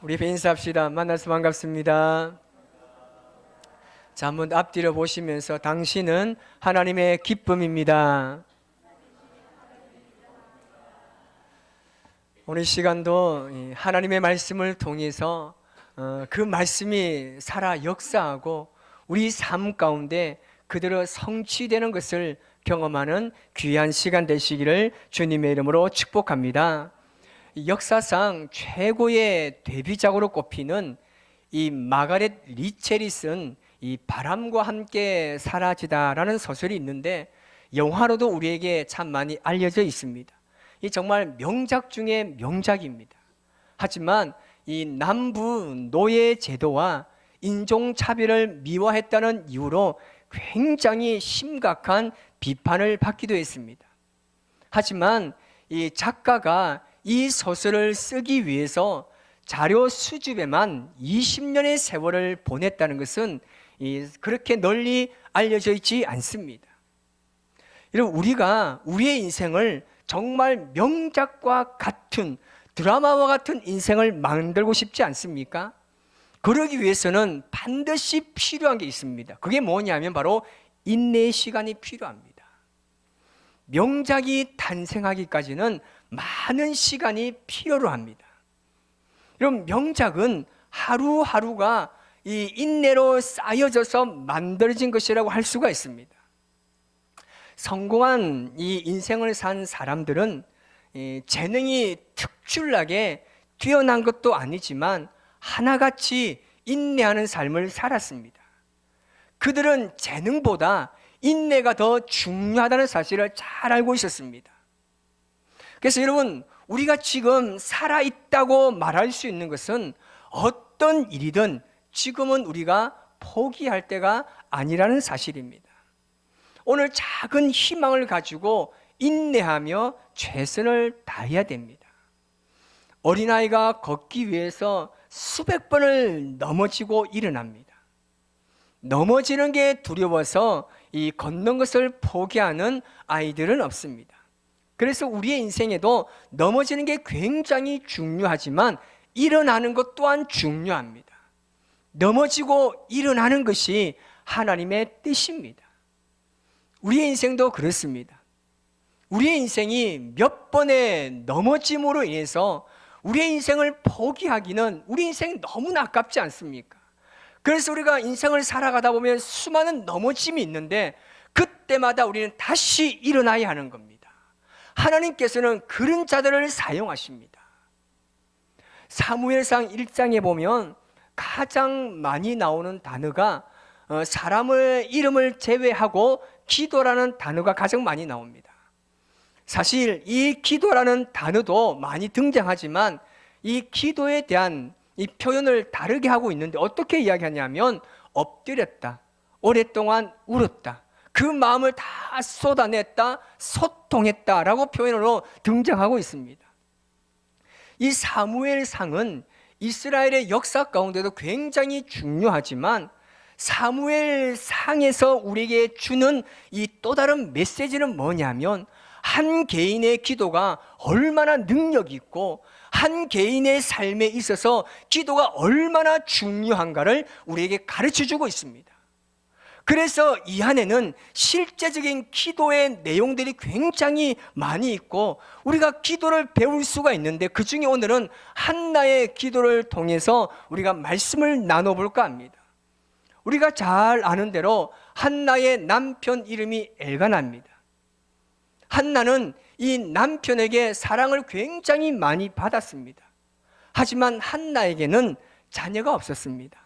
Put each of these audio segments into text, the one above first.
우리 인사합시다. 만나서 반갑습니다. 자, 한번 앞뒤로 보시면서 당신은 하나님의 기쁨입니다. 오늘 시간도 하나님의 말씀을 통해서 그 말씀이 살아 역사하고 우리 삶 가운데 그대로 성취되는 것을 경험하는 귀한 시간 되시기를 주님의 이름으로 축복합니다. 역사상 최고의 데뷔작으로 꼽히는 이 마가렛 리첼이 쓴 이 바람과 함께 사라지다라는 소설이 있는데 영화로도 우리에게 참 많이 알려져 있습니다. 이 정말 명작 중에 명작입니다. 하지만 이 남부 노예 제도와 인종차별을 미화했다는 이유로 굉장히 심각한 비판을 받기도 했습니다. 하지만 이 작가가 이 소설을 쓰기 위해서 자료 수집에만 20년의 세월을 보냈다는 것은 그렇게 널리 알려져 있지 않습니다. 여러분, 우리가 우리의 인생을 정말 명작과 같은 드라마와 같은 인생을 만들고 싶지 않습니까? 그러기 위해서는 반드시 필요한 게 있습니다. 그게 뭐냐면 바로 인내의 시간이 필요합니다. 명작이 탄생하기까지는 많은 시간이 필요로 합니다. 여러분, 명작은 하루하루가 이 인내로 쌓여져서 만들어진 것이라고 할 수가 있습니다. 성공한 이 인생을 산 사람들은 재능이 특출나게 뛰어난 것도 아니지만 하나같이 인내하는 삶을 살았습니다. 그들은 재능보다 인내가 더 중요하다는 사실을 잘 알고 있었습니다. 그래서 여러분, 우리가 지금 살아있다고 말할 수 있는 것은 어떤 일이든 지금은 우리가 포기할 때가 아니라는 사실입니다. 오늘 작은 희망을 가지고 인내하며 최선을 다해야 됩니다. 어린아이가 걷기 위해서 수백 번을 넘어지고 일어납니다. 넘어지는 게 두려워서 이 걷는 것을 포기하는 아이들은 없습니다. 그래서 우리의 인생에도 넘어지는 게 굉장히 중요하지만 일어나는 것 또한 중요합니다. 넘어지고 일어나는 것이 하나님의 뜻입니다. 우리의 인생도 그렇습니다. 우리의 인생이 몇 번의 넘어짐으로 인해서 우리의 인생을 포기하기는 우리 인생이 너무나 아깝지 않습니까? 그래서 우리가 인생을 살아가다 보면 수많은 넘어짐이 있는데 그때마다 우리는 다시 일어나야 하는 겁니다. 하나님께서는 그런 자들을 사용하십니다. 사무엘상 1장에 보면 가장 많이 나오는 단어가 사람의 이름을 제외하고 기도라는 단어가 가장 많이 나옵니다. 사실 이 기도라는 단어도 많이 등장하지만 이 기도에 대한 이 표현을 다르게 하고 있는데 어떻게 이야기하냐면 엎드렸다, 오랫동안 울었다, 그 마음을 다 쏟아냈다, 소통했다라고 표현으로 등장하고 있습니다. 이 사무엘상은 이스라엘의 역사 가운데도 굉장히 중요하지만 사무엘상에서 우리에게 주는 이 또 다른 메시지는 뭐냐면 한 개인의 기도가 얼마나 능력이 있고 한 개인의 삶에 있어서 기도가 얼마나 중요한가를 우리에게 가르쳐주고 있습니다. 그래서 이 안에는 실제적인 기도의 내용들이 굉장히 많이 있고 우리가 기도를 배울 수가 있는데 그 중에 오늘은 한나의 기도를 통해서 우리가 말씀을 나눠볼까 합니다. 우리가 잘 아는 대로 한나의 남편 이름이 엘가나입니다. 한나는 이 남편에게 사랑을 굉장히 많이 받았습니다. 하지만 한나에게는 자녀가 없었습니다.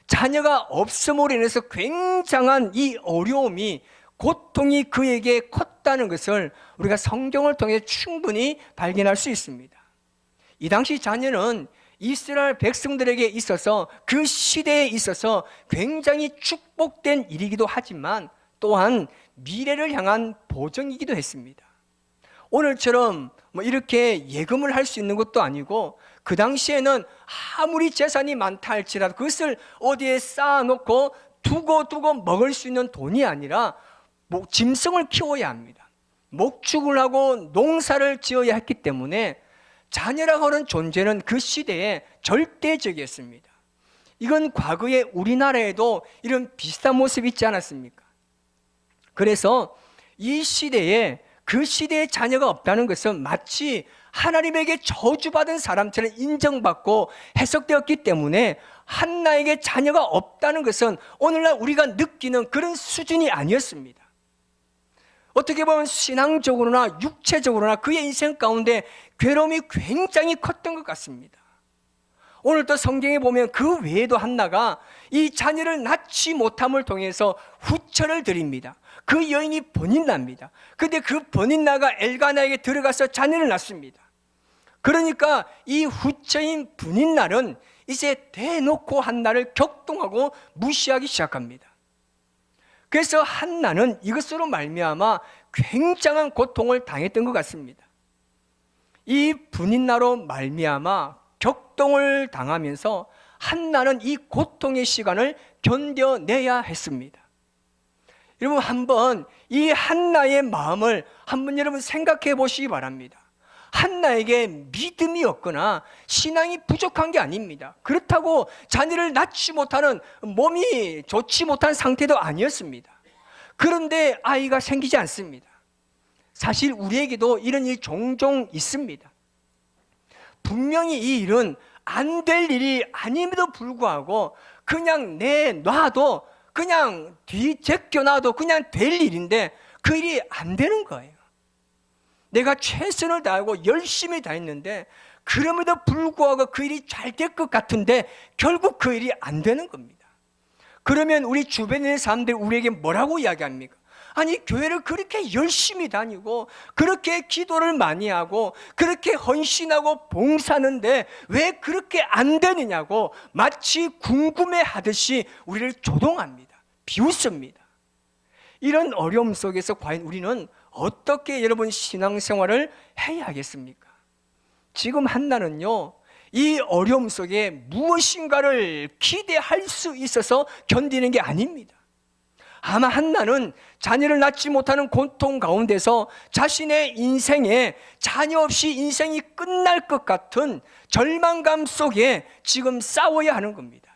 자녀가 없음으로 인해서 굉장한 이 어려움이, 고통이 그에게 컸다는 것을 우리가 성경을 통해 충분히 발견할 수 있습니다. 이 당시 자녀는 이스라엘 백성들에게 있어서 그 시대에 있어서 굉장히 축복된 일이기도 하지만 또한 미래를 향한 보증이기도 했습니다. 오늘처럼 이렇게 예금을 할 수 있는 것도 아니고 그 당시에는 아무리 재산이 많다 할지라도 그것을 어디에 쌓아놓고 두고 먹을 수 있는 돈이 아니라 짐승을 키워야 합니다. 목축을 하고 농사를 지어야 했기 때문에 자녀라고 하는 존재는 그 시대에 절대적이었습니다. 이건 과거에 우리나라에도 이런 비슷한 모습이 있지 않았습니까? 그래서 이 시대에 그 시대에 자녀가 없다는 것은 마치 하나님에게 저주받은 사람처럼 인정받고 해석되었기 때문에 한나에게 자녀가 없다는 것은 오늘날 우리가 느끼는 그런 수준이 아니었습니다. 어떻게 보면 신앙적으로나 육체적으로나 그의 인생 가운데 괴로움이 굉장히 컸던 것 같습니다. 오늘도 성경에 보면 그 외에도 한나가 이 자녀를 낳지 못함을 통해서 후처를 드립니다. 그 여인이 버닌나입니다. 그런데 그 버닌나가 엘가나에게 들어가서 자녀를 낳습니다. 그러니까 이 후처인 버닌나는 이제 대놓고 한나를 격동하고 무시하기 시작합니다. 그래서 한나는 이것으로 말미암아 굉장한 고통을 당했던 것 같습니다. 이 분인나로 말미암아 격동을 당하면서 한나는 이 고통의 시간을 견뎌내야 했습니다. 여러분, 한번 이 한나의 마음을 한번 여러분 생각해 보시기 바랍니다. 한나에게 믿음이 없거나 신앙이 부족한 게 아닙니다. 그렇다고 자녀를 낳지 못하는, 몸이 좋지 못한 상태도 아니었습니다. 그런데 아이가 생기지 않습니다. 사실 우리에게도 이런 일이 종종 있습니다. 분명히 이 일은 안 될 일이 아님에도 불구하고 그냥 내놔도, 그냥 뒤제껴놔도 그냥 될 일인데 그 일이 안 되는 거예요. 내가 최선을 다하고 열심히 다했는데 그럼에도 불구하고 그 일이 잘 될 것 같은데 결국 그 일이 안 되는 겁니다. 그러면 우리 주변에 있는 사람들이 우리에게 뭐라고 이야기합니까? 아니, 교회를 그렇게 열심히 다니고 그렇게 기도를 많이 하고 그렇게 헌신하고 봉사하는데 왜 그렇게 안 되느냐고 마치 궁금해하듯이 우리를 조롱합니다. 비웃습니다. 이런 어려움 속에서 과연 우리는 어떻게 여러분 신앙생활을 해야 하겠습니까? 지금 한나는요, 이 어려움 속에 무엇인가를 기대할 수 있어서 견디는 게 아닙니다. 아마 한나는 자녀를 낳지 못하는 고통 가운데서 자신의 인생에 자녀 없이 인생이 끝날 것 같은 절망감 속에 지금 싸워야 하는 겁니다.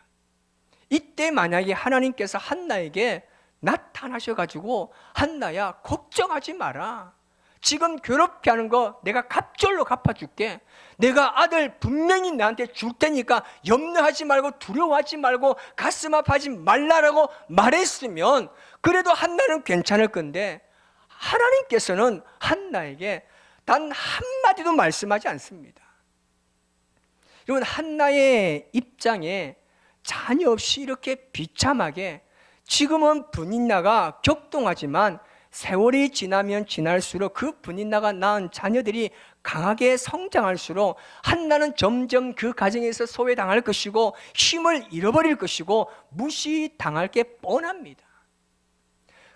이때 만약에 하나님께서 한나에게 나타나셔가지고 한나야, 걱정하지 마라. 지금 괴롭게 하는 거 내가 갑절로 갚아줄게. 내가 아들 분명히 나한테 줄 테니까 염려하지 말고 두려워하지 말고 가슴 아파하지 말라라고 말했으면 그래도 한나는 괜찮을 건데, 하나님께서는 한나에게 단 한마디도 말씀하지 않습니다. 여러분, 한나의 입장에 자녀 없이 이렇게 비참하게, 지금은 분인나가 격동하지만 세월이 지나면 지날수록 그 분인나가 낳은 자녀들이 강하게 성장할수록 한나는 점점 그 가정에서 소외당할 것이고 힘을 잃어버릴 것이고 무시당할 게 뻔합니다.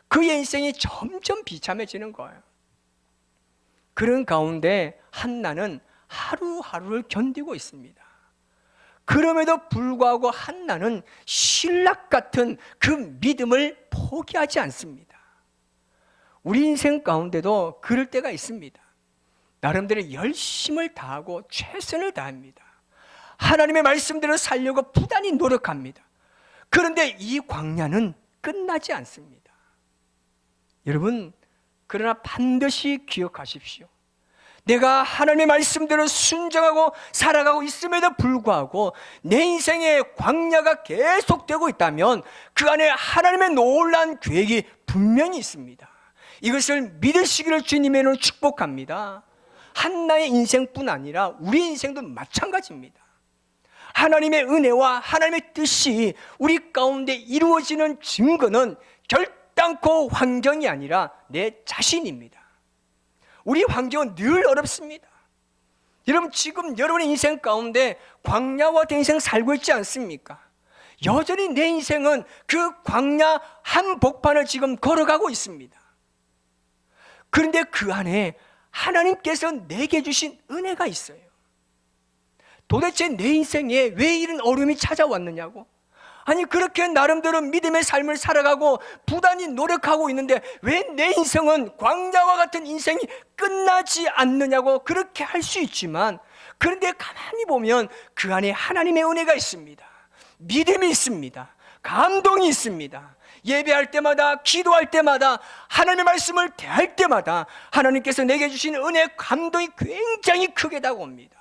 그의 인생이 점점 비참해지는 거예요. 그런 가운데 한나는 하루하루를 견디고 있습니다. 그럼에도 불구하고 한나는 신락 같은 그 믿음을 포기하지 않습니다. 우리 인생 가운데도 그럴 때가 있습니다. 나름대로 열심을 다하고 최선을 다합니다. 하나님의 말씀대로 살려고 부단히 노력합니다. 그런데 이 광야는 끝나지 않습니다. 여러분, 그러나 반드시 기억하십시오. 내가 하나님의 말씀대로 순종하고 살아가고 있음에도 불구하고 내 인생에 광야가 계속되고 있다면 그 안에 하나님의 놀라운 계획이 분명히 있습니다. 이것을 믿으시기를 주님의 축복합니다. 한나의 인생뿐 아니라 우리 인생도 마찬가지입니다. 하나님의 은혜와 하나님의 뜻이 우리 가운데 이루어지는 증거는 결단코 환경이 아니라 내 자신입니다. 우리 환경은 늘 어렵습니다. 여러분, 지금 여러분의 인생 가운데 광야와 대인생 살고 있지 않습니까? 여전히 내 인생은 그 광야 한복판을 지금 걸어가고 있습니다. 그런데 그 안에 하나님께서 내게 주신 은혜가 있어요. 도대체 내 인생에 왜 이런 어려움이 찾아왔느냐고. 아니, 그렇게 나름대로 믿음의 삶을 살아가고 부단히 노력하고 있는데 왜 내 인생은 광야와 같은 인생이 끝나지 않느냐고. 그렇게 할 수 있지만 그런데 가만히 보면 그 안에 하나님의 은혜가 있습니다. 믿음이 있습니다. 감동이 있습니다. 예배할 때마다, 기도할 때마다, 하나님의 말씀을 대할 때마다 하나님께서 내게 주신 은혜, 감동이 굉장히 크게 다가옵니다.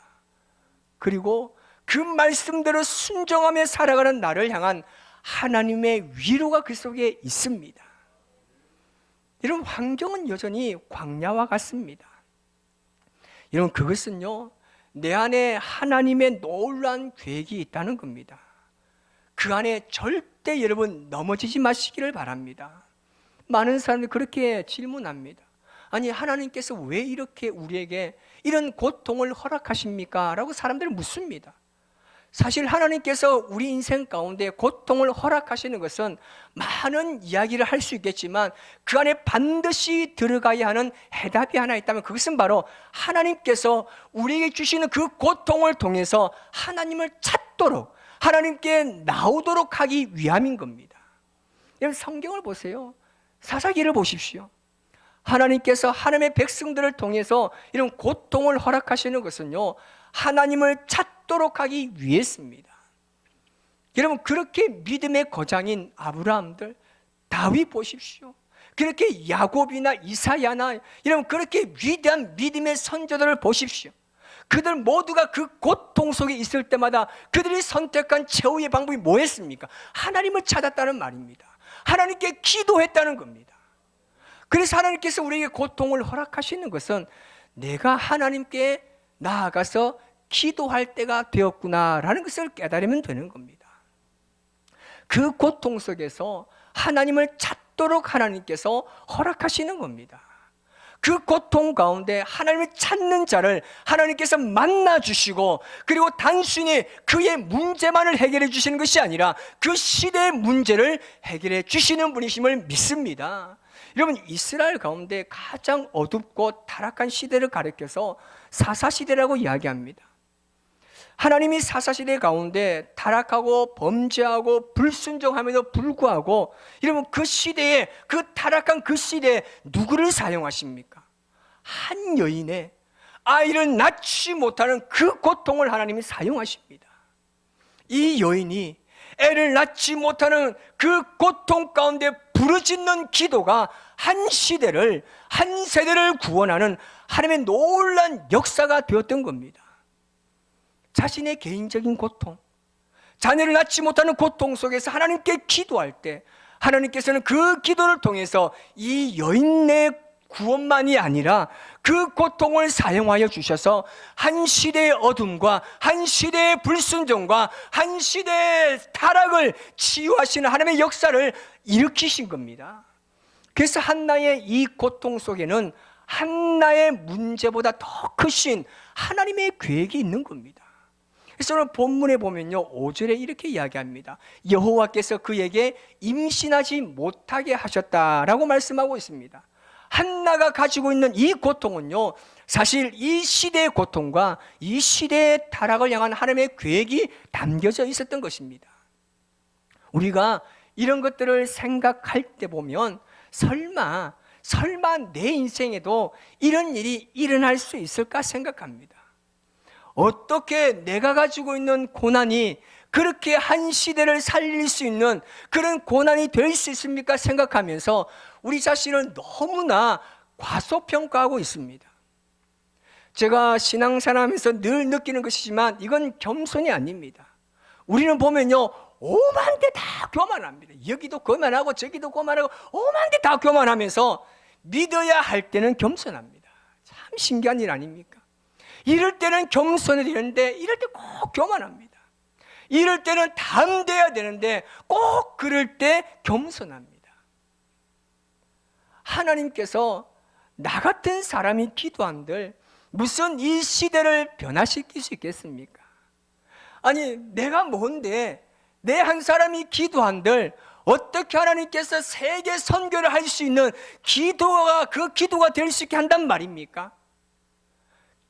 그리고 그 말씀대로 순종하며 살아가는 나를 향한 하나님의 위로가 그 속에 있습니다. 이런 환경은 여전히 광야와 같습니다. 여러분, 그것은요, 내 안에 하나님의 놀라운 계획이 있다는 겁니다. 그 안에 절대 여러분 넘어지지 마시기를 바랍니다. 많은 사람들이 그렇게 질문합니다. 아니, 하나님께서 왜 이렇게 우리에게 이런 고통을 허락하십니까? 라고 사람들은 묻습니다. 사실 하나님께서 우리 인생 가운데 고통을 허락하시는 것은 많은 이야기를 할 수 있겠지만 그 안에 반드시 들어가야 하는 해답이 하나 있다면 그것은 바로 하나님께서 우리에게 주시는 그 고통을 통해서 하나님을 찾도록, 하나님께 나오도록 하기 위함인 겁니다. 여러분, 성경을 보세요. 사사기를 보십시오. 하나님께서 하나님의 백성들을 통해서 이런 고통을 허락하시는 것은요, 하나님을 찾도록 하기 위해서입니다. 여러분, 그렇게 믿음의 거장인 아브라함들, 다윗 보십시오. 그렇게 야곱이나 이사야나 여러분 그렇게 위대한 믿음의 선조들을 보십시오. 그들 모두가 그 고통 속에 있을 때마다 그들이 선택한 최후의 방법이 뭐였습니까? 하나님을 찾았다는 말입니다. 하나님께 기도했다는 겁니다. 그래서 하나님께서 우리에게 고통을 허락하시는 것은 내가 하나님께 나아가서 기도할 때가 되었구나라는 것을 깨달으면 되는 겁니다. 그 고통 속에서 하나님을 찾도록 하나님께서 허락하시는 겁니다. 그 고통 가운데 하나님을 찾는 자를 하나님께서 만나주시고, 그리고 단순히 그의 문제만을 해결해 주시는 것이 아니라 그 시대의 문제를 해결해 주시는 분이심을 믿습니다. 여러분, 이스라엘 가운데 가장 어둡고 타락한 시대를 가리켜서 사사시대라고 이야기합니다. 하나님이 사사시대 가운데 타락하고 범죄하고 불순종함에도 불구하고 여러분 그 시대에, 그 타락한 그 시대에 누구를 사용하십니까? 한 여인의 아이를 낳지 못하는 그 고통을 하나님이 사용하십니다. 이 여인이 애를 낳지 못하는 그 고통 가운데 부르짖는 기도가 한 시대를, 한 세대를 구원하는 하나님의 놀라운 역사가 되었던 겁니다. 자신의 개인적인 고통, 자녀를 낳지 못하는 고통 속에서 하나님께 기도할 때 하나님께서는 그 기도를 통해서 이 여인의 구원만이 아니라 그 고통을 사용하여 주셔서 한 시대의 어둠과 한 시대의 불순종과 한 시대의 타락을 치유하시는 하나님의 역사를 일으키신 겁니다. 그래서 한나의 이 고통 속에는 한나의 문제보다 더 크신 하나님의 계획이 있는 겁니다. 그래서 오늘 본문에 보면요, 5절에 이렇게 이야기합니다. 여호와께서 그에게 임신하지 못하게 하셨다라고 말씀하고 있습니다. 한나가 가지고 있는 이 고통은요, 사실 이 시대의 고통과 이 시대의 타락을 향한 하나님의 계획이 담겨져 있었던 것입니다. 우리가 이런 것들을 생각할 때 보면 설마 내 인생에도 이런 일이 일어날 수 있을까 생각합니다. 어떻게 내가 가지고 있는 고난이 그렇게 한 시대를 살릴 수 있는 그런 고난이 될 수 있습니까 생각하면서 우리 자신을 너무나 과소평가하고 있습니다. 제가 신앙생활하면서 늘 느끼는 것이지만 이건 겸손이 아닙니다. 우리는 보면요, 오만 대 다 교만합니다. 여기도 교만하고 저기도 교만하고 오만 대 다 교만하면서 믿어야 할 때는 겸손합니다. 참 신기한 일 아닙니까? 이럴 때는 겸손이 되는데 이럴 때 꼭 교만합니다. 이럴 때는 담대해야 되는데 꼭 그럴 때 겸손합니다. 하나님께서 나 같은 사람이 기도한들 무슨 이 시대를 변화시킬 수 있겠습니까? 아니, 내가 뭔데 내 한 사람이 기도한들 어떻게 하나님께서 세계 선교를 할 수 있는 기도가 그 기도가 될 수 있게 한단 말입니까?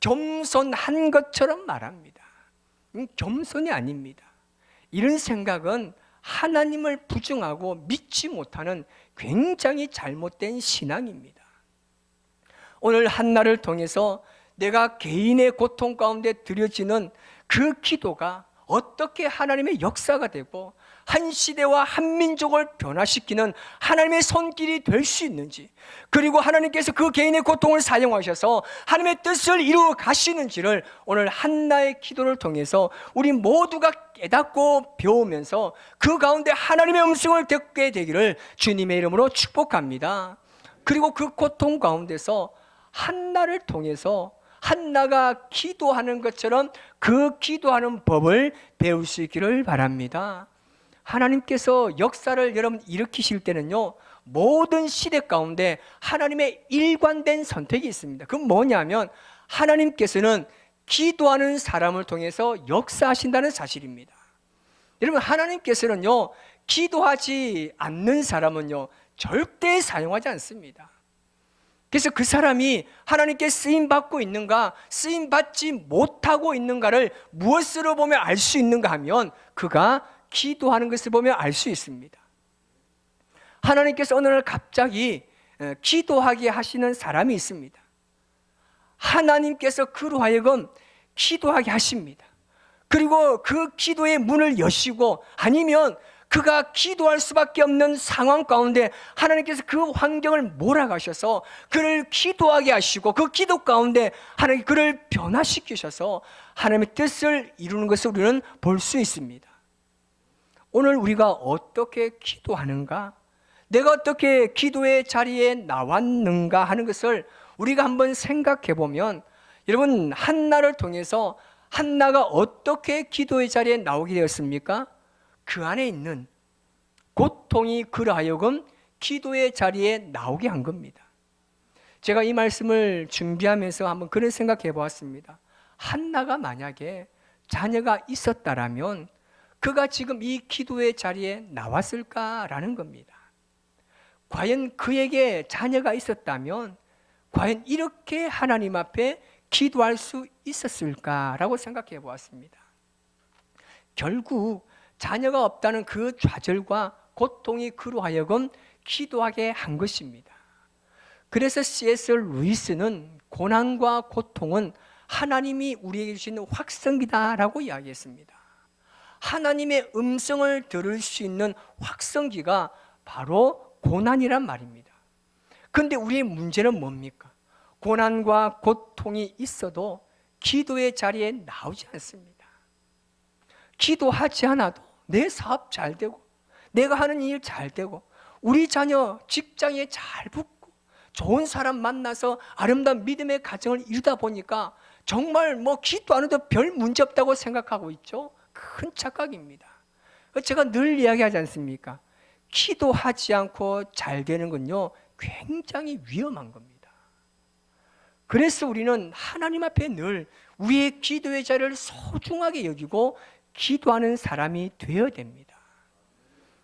겸손한 것처럼 말합니다. 겸손이 아닙니다. 이런 생각은 하나님을 부정하고 믿지 못하는 굉장히 잘못된 신앙입니다. 오늘 한나를 통해서 내가 개인의 고통 가운데 드려지는 그 기도가 어떻게 하나님의 역사가 되고 한 시대와 한 민족을 변화시키는 하나님의 손길이 될 수 있는지, 그리고 하나님께서 그 개인의 고통을 사용하셔서 하나님의 뜻을 이루어 가시는지를 오늘 한나의 기도를 통해서 우리 모두가 깨닫고 배우면서 그 가운데 하나님의 음성을 듣게 되기를 주님의 이름으로 축복합니다. 그리고 그 고통 가운데서 한나를 통해서 한나가 기도하는 것처럼 그 기도하는 법을 배울 수 있기를 바랍니다. 하나님께서 역사를 여러분 일으키실 때는요, 모든 시대 가운데 하나님의 일관된 선택이 있습니다. 그건 뭐냐면 하나님께서는 기도하는 사람을 통해서 역사하신다는 사실입니다. 여러분, 하나님께서는요, 기도하지 않는 사람은요 절대 사용하지 않습니다. 그래서 그 사람이 하나님께 쓰임받고 있는가, 쓰임받지 못하고 있는가를 무엇으로 보면 알 수 있는가 하면 그가 기도하는 것을 보면 알 수 있습니다. 하나님께서 어느 날 갑자기 기도하게 하시는 사람이 있습니다. 하나님께서 그로 하여금 기도하게 하십니다. 그리고 그 기도의 문을 여시고, 아니면 그가 기도할 수밖에 없는 상황 가운데 하나님께서 그 환경을 몰아가셔서 그를 기도하게 하시고, 그 기도 가운데 하나님 그를 변화시키셔서 하나님의 뜻을 이루는 것을 우리는 볼 수 있습니다. 오늘 우리가 어떻게 기도하는가, 내가 어떻게 기도의 자리에 나왔는가 하는 것을 우리가 한번 생각해 보면, 여러분, 한나를 통해서 한나가 어떻게 기도의 자리에 나오게 되었습니까? 그 안에 있는 고통이 그로 하여금 기도의 자리에 나오게 한 겁니다. 제가 이 말씀을 준비하면서 한번 그런 생각해 보았습니다. 한나가 만약에 자녀가 있었다라면 그가 지금 이 기도의 자리에 나왔을까라는 겁니다. 과연 그에게 자녀가 있었다면 과연 이렇게 하나님 앞에 기도할 수 있었을까라고 생각해 보았습니다. 결국 자녀가 없다는 그 좌절과 고통이 그로 하여금 기도하게 한 것입니다. 그래서 C.S. 루이스는 고난과 고통은 하나님이 우리에게 주시는 확성기다라고 이야기했습니다. 하나님의 음성을 들을 수 있는 확성기가 바로 고난이란 말입니다. 그런데 우리의 문제는 뭡니까? 고난과 고통이 있어도 기도의 자리에 나오지 않습니다. 기도하지 않아도 내 사업 잘 되고, 내가 하는 일 잘 되고, 우리 자녀 직장에 잘 붙고, 좋은 사람 만나서 아름다운 믿음의 가정을 이루다 보니까 정말 기도 안 해도 별 문제 없다고 생각하고 있죠. 큰 착각입니다. 제가 늘 이야기하지 않습니까? 기도하지 않고 잘 되는 건요 굉장히 위험한 겁니다. 그래서 우리는 하나님 앞에 늘 우리의 기도의 자리를 소중하게 여기고 기도하는 사람이 되어야 됩니다.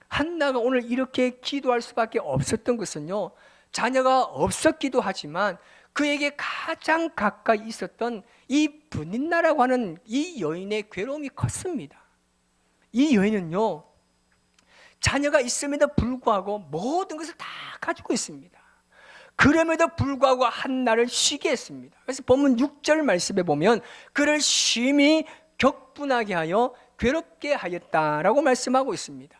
한나가 오늘 이렇게 기도할 수밖에 없었던 것은요, 자녀가 없었기도 하지만 그에게 가장 가까이 있었던 이 브닌나라고 하는 이 여인의 괴로움이 컸습니다. 이 여인은요, 자녀가 있음에도 불구하고 모든 것을 다 가지고 있습니다. 그럼에도 불구하고 한나를 쉬게 했습니다. 그래서 본문 6절 말씀에 보면 그를 심히 격분하게 하여 괴롭게 하였다라고 말씀하고 있습니다.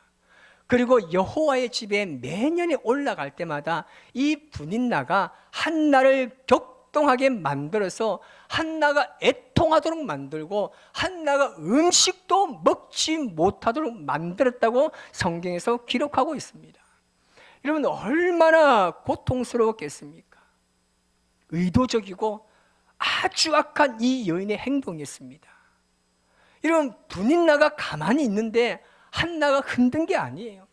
그리고 여호와의 집에 매년에 올라갈 때마다 이 브닌나가 한나를 격동하게 만들어서 한나가 애통하도록 만들고 한나가 음식도 먹지 못하도록 만들었다고 성경에서 기록하고 있습니다. 여러분, 얼마나 고통스러웠겠습니까? 의도적이고 아주 악한 이 여인의 행동이었습니다. 여러분, 브닌나가 가만히 있는데 한나가 흔든 게 아니에요.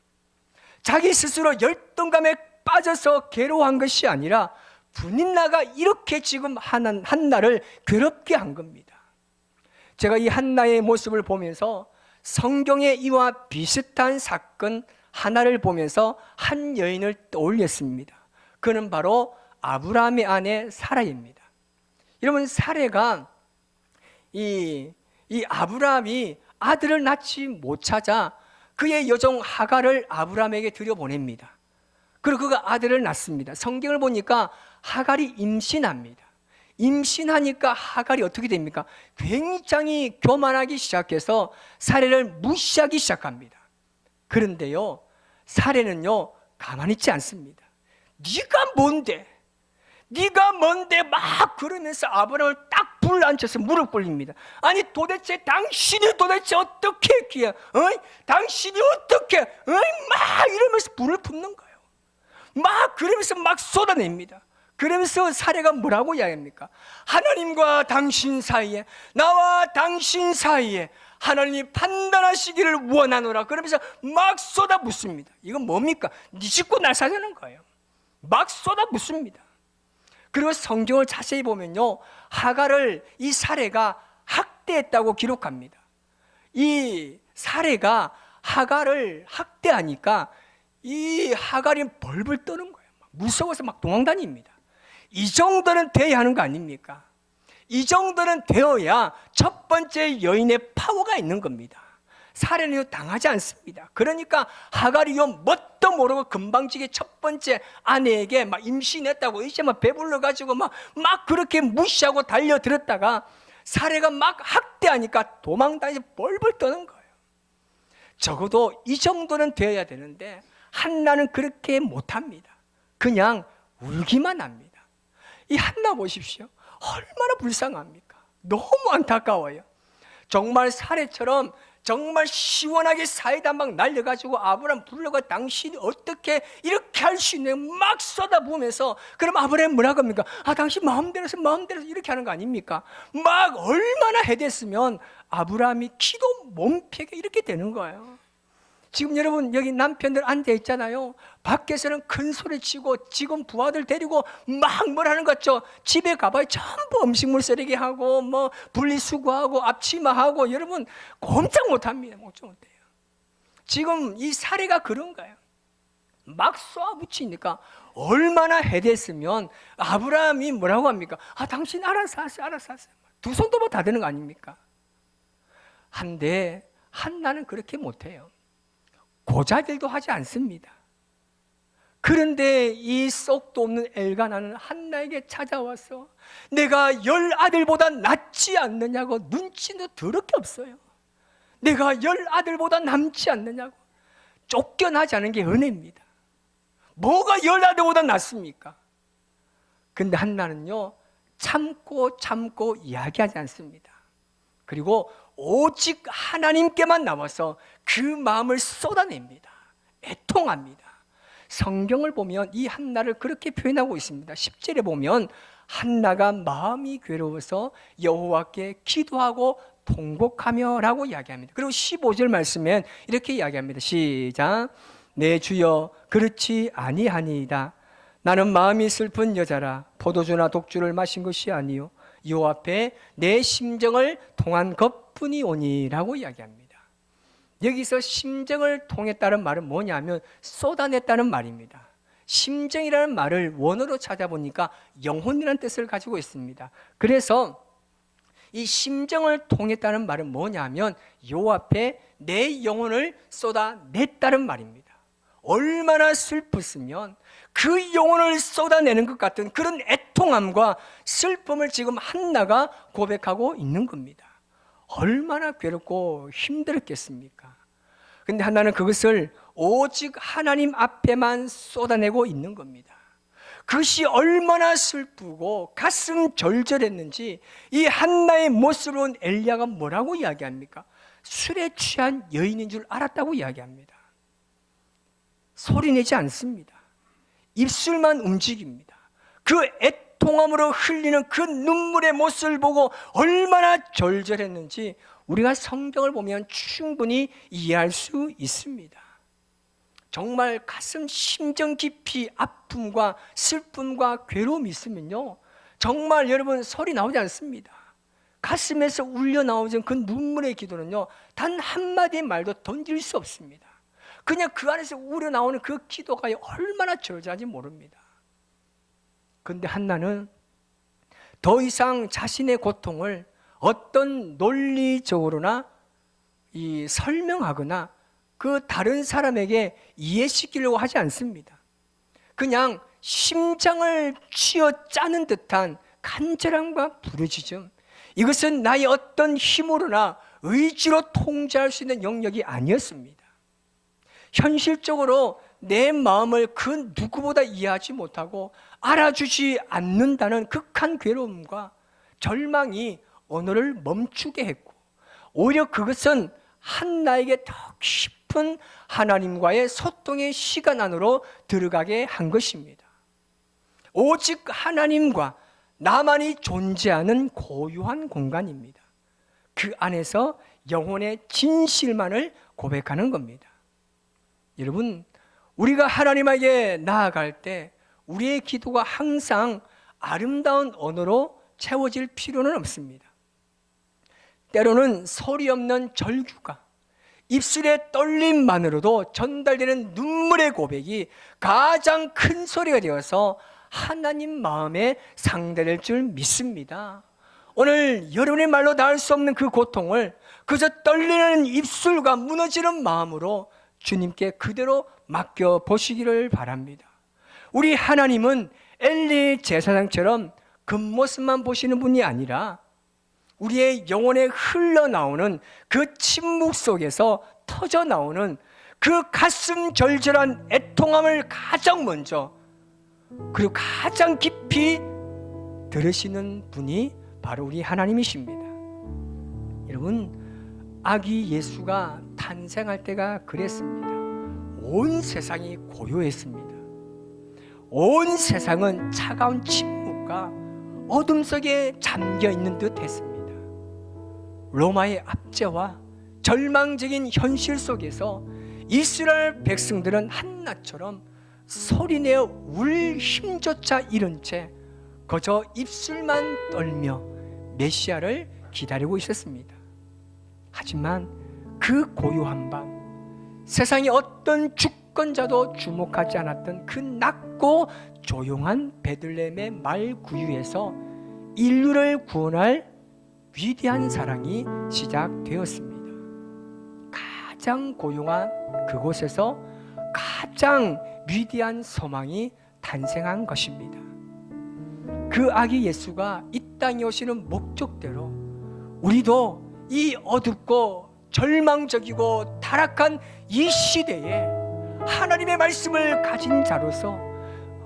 자기 스스로 열등감에 빠져서 괴로워한 것이 아니라 브닌나가 이렇게 지금 한나를 괴롭게 한 겁니다. 제가 이 한나의 모습을 보면서 성경에 이와 비슷한 사건 하나를 보면서 한 여인을 떠올렸습니다. 그는 바로 아브라함의 아내 사라입니다. 여러분, 사라가 이 아브라함이 아들을 낳지 못하자 그의 여종 하갈을 아브라함에게 들여보냅니다. 그리고 그가 아들을 낳습니다. 성경을 보니까 하갈이 임신합니다. 임신하니까 하갈이 어떻게 됩니까? 굉장히 교만하기 시작해서 사례를 무시하기 시작합니다. 그런데요, 사례는요 가만히 있지 않습니다. 네가 뭔데? 네가 뭔데? 막 그러면서 아브라함을 딱 불러앉혀서 무릎 꿇립니다. 아니 도대체 당신이 도대체 어떻게 했기에? 당신이 어떻게? 막 이러면서 불을 품는 거예요. 막 그러면서 막 쏟아냅니다. 그러면서 사례가 뭐라고 이야기합니까? 하나님과 당신 사이에, 나와 당신 사이에 하나님이 판단하시기를 원하노라. 그러면서 막 쏟아붓습니다. 이건 뭡니까? 네 짓고 날 사자는 거예요. 막 쏟아붓습니다. 그리고 성경을 자세히 보면요, 하갈을 이 사례가 학대했다고 기록합니다. 이 사례가 하갈을 학대하니까 이 하갈이 벌벌 떠는 거예요. 무서워서 막 도망다닙니다. 이 정도는 돼야 하는 거 아닙니까? 이 정도는 되어야 첫 번째 여인의 파워가 있는 겁니다. 사례는 당하지 않습니다. 그러니까 하갈이요 뭣도 모르고 금방지게 첫 번째 아내에게 막 임신했다고 이제 막 배불러 가지고 막 그렇게 무시하고 달려들었다가 사례가 막 학대하니까 도망다니면서 벌벌 떠는 거예요. 적어도 이 정도는 되어야 되는데 한나는 그렇게 못합니다. 그냥 울기만 합니다. 이 한나 보십시오. 얼마나 불쌍합니까? 너무 안타까워요. 정말 사례처럼 정말 시원하게 사이다 막 날려가지고 아브라함 불러가 당신이 어떻게 이렇게 할 수 있냐 막 쏟아부으면서, 그럼 아브라함 뭐라고 합니까? 당신 마음대로서 이렇게 하는 거 아닙니까? 막 얼마나 해댔으면 아브라함이 기도 몸패게 이렇게 되는 거예요. 지금 여러분 여기 남편들 앉아 있잖아요. 밖에서는 큰 소리 치고 지금 부하들 데리고 막 뭐라는 것 같죠? 집에 가봐야 전부 음식물 쓰레기 하고 뭐 분리수거하고 앞치마하고 여러분 꼼짝 못합니다. 꼼짝 못해요. 지금 이 사례가 그런가요? 막 쏘아붙이니까 얼마나 해댔으면 아브라함이 뭐라고 합니까? 당신 알아서 하세요. 두 손도 다 되는 거 아닙니까? 한데 한나는 그렇게 못해요. 고자질도 하지 않습니다. 그런데 이 쏙도 없는 엘가나는 한나에게 찾아와서 내가 10아들보다 낫지 않느냐고, 눈치도 더럽게 없어요. 내가 10아들보다 남지 않느냐고. 쫓겨나지 않은 게 은혜입니다. 뭐가 10아들보다 낫습니까? 근데 한나는요 참고 이야기하지 않습니다. 그리고 오직 하나님께만 나와서 그 마음을 쏟아냅니다. 애통합니다. 성경을 보면 이 한나를 그렇게 표현하고 있습니다. 10절에 보면 한나가 마음이 괴로워서 여호와께 기도하고 통곡하며 라고 이야기합니다. 그리고 15절 말씀엔 이렇게 이야기합니다. 시작. 내 주여 그렇지 아니하니이다. 나는 마음이 슬픈 여자라. 포도주나 독주를 마신 것이 아니요 여호와 앞에 내 심정을 통한 것뿐이오니라고 이야기합니다. 여기서 심정을 통했다는 말은 뭐냐면 쏟아냈다는 말입니다. 심정이라는 말을 원어로 찾아보니까 영혼이라는 뜻을 가지고 있습니다. 그래서 이 심정을 통했다는 말은 뭐냐면 여호와 앞에 내 영혼을 쏟아냈다는 말입니다. 얼마나 슬펐으면 그 영혼을 쏟아내는 것 같은 그런 애통함과 슬픔을 지금 한나가 고백하고 있는 겁니다. 얼마나 괴롭고 힘들었겠습니까? 근데 한나는 그것을 오직 하나님 앞에만 쏟아내고 있는 겁니다. 그것이 얼마나 슬프고 가슴 절절했는지 이 한나의 모습을 본 엘리야가 뭐라고 이야기합니까? 술에 취한 여인인 줄 알았다고 이야기합니다. 소리내지 않습니다. 입술만 움직입니다. 그 애통함으로 흘리는 그 눈물의 모습을 보고 얼마나 절절했는지 우리가 성경을 보면 충분히 이해할 수 있습니다. 정말 가슴 심정 깊이 아픔과 슬픔과 괴로움이 있으면요 정말 여러분 소리 나오지 않습니다. 가슴에서 울려 나오는 그 눈물의 기도는요 단 한마디의 말도 던질 수 없습니다. 그냥 그 안에서 우러나오는 그 기도가 얼마나 절절한지 모릅니다. 그런데 한나는 더 이상 자신의 고통을 어떤 논리적으로나 설명하거나 그 다른 사람에게 이해시키려고 하지 않습니다. 그냥 심장을 쥐어 짜는 듯한 간절함과 부르짖음, 이것은 나의 어떤 힘으로나 의지로 통제할 수 있는 영역이 아니었습니다. 현실적으로 내 마음을 그 누구보다 이해하지 못하고 알아주지 않는다는 극한 괴로움과 절망이 언어를 멈추게 했고, 오히려 그것은 한나에게 더 깊은 하나님과의 소통의 시간 안으로 들어가게 한 것입니다. 오직 하나님과 나만이 존재하는 고유한 공간입니다. 그 안에서 영혼의 진실만을 고백하는 겁니다. 여러분, 우리가 하나님에게 나아갈 때 우리의 기도가 항상 아름다운 언어로 채워질 필요는 없습니다. 때로는 소리 없는 절규가, 입술의 떨림만으로도 전달되는 눈물의 고백이 가장 큰 소리가 되어서 하나님 마음에 상대될 줄 믿습니다. 오늘 여러분의 말로 닿을 수 없는 그 고통을 그저 떨리는 입술과 무너지는 마음으로 주님께 그대로 맡겨보시기를 바랍니다. 우리 하나님은 엘리 제사장처럼 겉모습만 보시는 분이 아니라 우리의 영혼에 흘러나오는 그 침묵 속에서 터져나오는 그 가슴 절절한 애통함을 가장 먼저 그리고 가장 깊이 들으시는 분이 바로 우리 하나님이십니다. 여러분, 아기 예수가 탄생할 때가 그랬습니다. 온 세상이 고요했습니다. 온 세상은 차가운 침묵과 어둠 속에 잠겨 있는 듯 했습니다. 로마의 압제와 절망적인 현실 속에서 이스라엘 백성들은 한나처럼 소리내어 울 힘조차 잃은 채 그저 입술만 떨며 메시아를 기다리고 있었습니다. 하지만 그 고요한 밤, 세상의 어떤 주권자도 주목하지 않았던 그 낮고 조용한 베들레헴의 말 구유에서 인류를 구원할 위대한 사랑이 시작되었습니다. 가장 고요한 그곳에서 가장 위대한 소망이 탄생한 것입니다. 그 아기 예수가 이 땅에 오시는 목적대로 우리도 이 어둡고 절망적이고 타락한 이 시대에 하나님의 말씀을 가진 자로서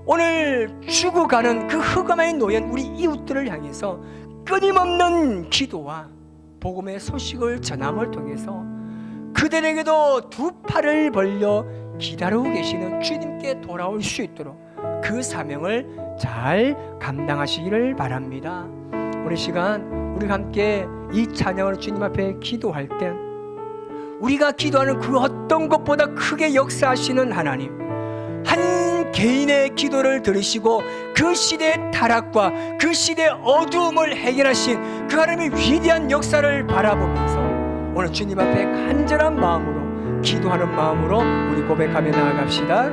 오늘 죽어가는 그 흑암에 놓인 우리 이웃들을 향해서 끊임없는 기도와 복음의 소식을 전함을 통해서 그들에게도 두 팔을 벌려 기다리고 계시는 주님께 돌아올 수 있도록 그 사명을 잘 감당하시기를 바랍니다. 오늘 시간 우리 함께 이 찬양으로 주님 앞에 기도할 때 우리가 기도하는 그 어떤 것보다 크게 역사하시는 하나님, 한 개인의 기도를 들으시고 그 시대의 타락과 그 시대의 어두움을 해결하신 그 하나님의 위대한 역사를 바라보면서 오늘 주님 앞에 간절한 마음으로 기도하는 마음으로 우리 고백하며 나아갑시다.